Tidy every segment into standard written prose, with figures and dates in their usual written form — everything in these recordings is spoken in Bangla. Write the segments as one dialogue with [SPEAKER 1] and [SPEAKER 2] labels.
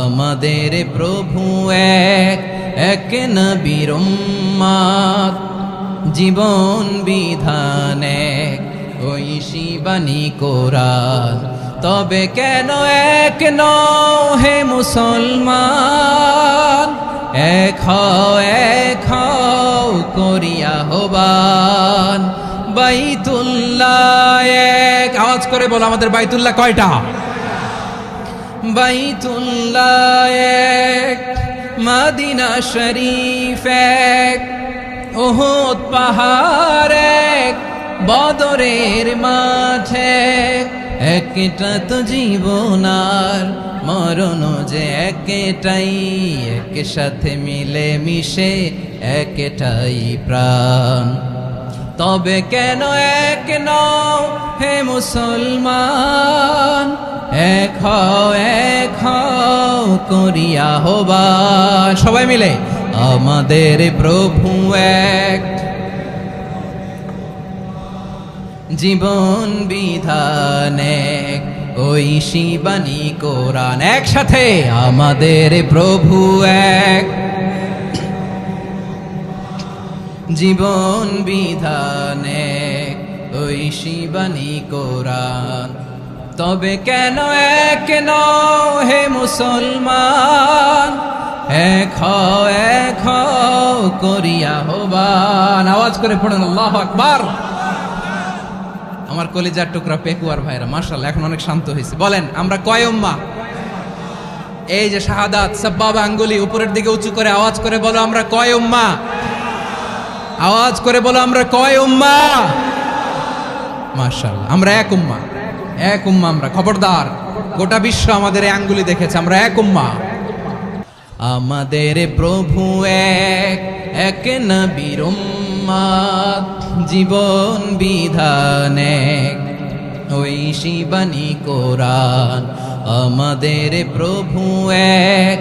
[SPEAKER 1] আমাদের প্রভু এক, এক নবীর উম্মত, জীবন বিধান এক, ঐশী বাণী কোরআন। তবে কেন এক নও হে মুসলমান, এক হও করিয়া আহ্বান। বাইতুল্লাহ এক, আওয়াজ করে বলো আমাদের বাইতুল্লাহ কয়টা? বাইতুল্লাহ এক, মদিনা শরীফ এক, উহুদ পাহাড় এক, বদরের মাঠে একটা তো জীবন আর মরণ যে একটাই, এক সাথে মিলে মিশে একটাই প্রাণ। তবে কেন এক নও হে মুসলমান, এক হও করিয়া আহ্বান। সবাই মিলে আমাদের প্রভু এক, জীবন বিধান এক, ঐশী বাণী কোরআন। একসাথে আমাদের প্রভু এক, জীবন বিধান এক, ঐশী বাণী কোরআন। তবে কেন এক নও হে মুসলমান, এক হও করিয়া আহ্বান। আওয়াজ করে পড়েন আল্লাহু আকবার। আমার কলিজার টুকরা পেকুয়ার ভাইরা মাশাআল্লাহ এখন অনেক শান্ত হয়েছে। বলেন আমরা কয় উম্মাহ? এই যে শাহাদাত সাব্বাবা আঙ্গুলি উপরের দিকে উঁচু করে আওয়াজ করে বলো আমরা কয় উম্মাহ? আওয়াজ করে বলো আমরা কয় উম্মাহ? মাশাআল্লাহ আমরা এক উম্মাহ, এক উম্মাহ আমরা। খবরদার, গোটা বিশ্ব আমাদের এই আঙ্গুলি দেখেছে, আমরা এক উম্মাহ। আমাদের প্রভু এক, এক নবীর উম্মত, জীবন বিধান এক, ঐশী বাণী কোরআন। আমাদের প্রভু এক,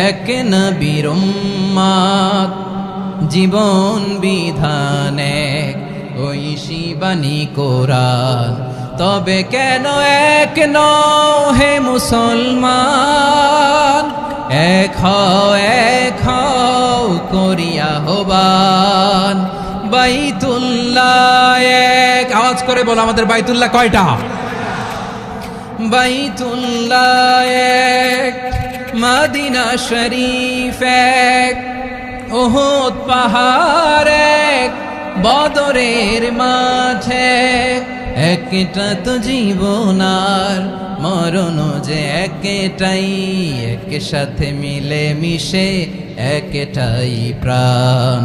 [SPEAKER 1] এক নবীর উম্মত, জীবন বিধান এক, ঐশী বাণী কোরআন। তবে কেন এক নও হে মুসলমান, এক হও করিয়া আহ্বান। বাইতুল্লাহ এক, আওয়াজ করে বলো আমাদের বাইতুল্লাহ কয়টা? বাইতুল্লাহ এক, মদিনা শরীফ এক, উহুদ পাহাড় এক, বদরের মাঠে একটা তো জীবন আর মরণ যে একটাই, এক সাথে মিলে মিশে একটাই প্রাণ।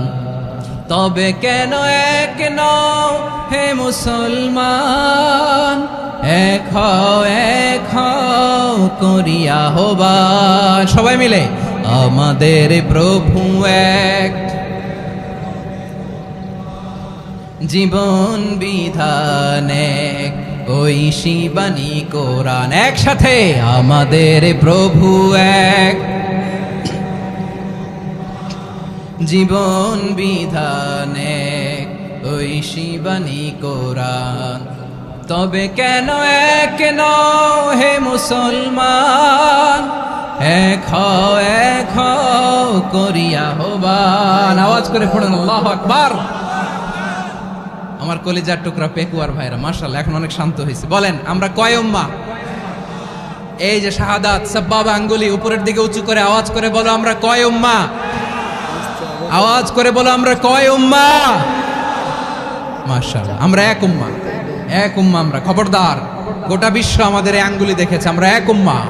[SPEAKER 1] তবে কেন এক নও হে মুসলমান, এক হও করিয়া আহ্বান। সবাই মিলে আমাদের প্রভু এক, জীবন বিধান এক, ঐশী বাণী কোরআন। একসাথে আমাদের প্রভু এক, জীবন বিধান এক, ঐশী বাণী কোরআন। তবে কেন এক নও হে মুসলমান, এক হও করিয়া আহ্বান। আওয়াজ করে পড়েন আল্লাহু আকবার। আমার কলিজার টুকরা পেকুয়ার ভাইরা মাশাআল্লাহ এখন অনেক শান্ত হয়েছে। বলেন আমরা কয় উম্মাহ? এই যে শাহাদাত সাব্বাবা আঙ্গুলি উপরের দিকে উঁচু করে আওয়াজ করে বলো আমরা কয় উম্মাহ? আওয়াজ করে বলো আমরা কয় উম্মাহ? মাশাআল্লাহ আমরা এক উম্মাহ, এক উম্মাহ আমরা। খবরদার, গোটা বিশ্ব আমাদের এই আঙ্গুলি দেখেছে, আমরা এক উম্মাহ।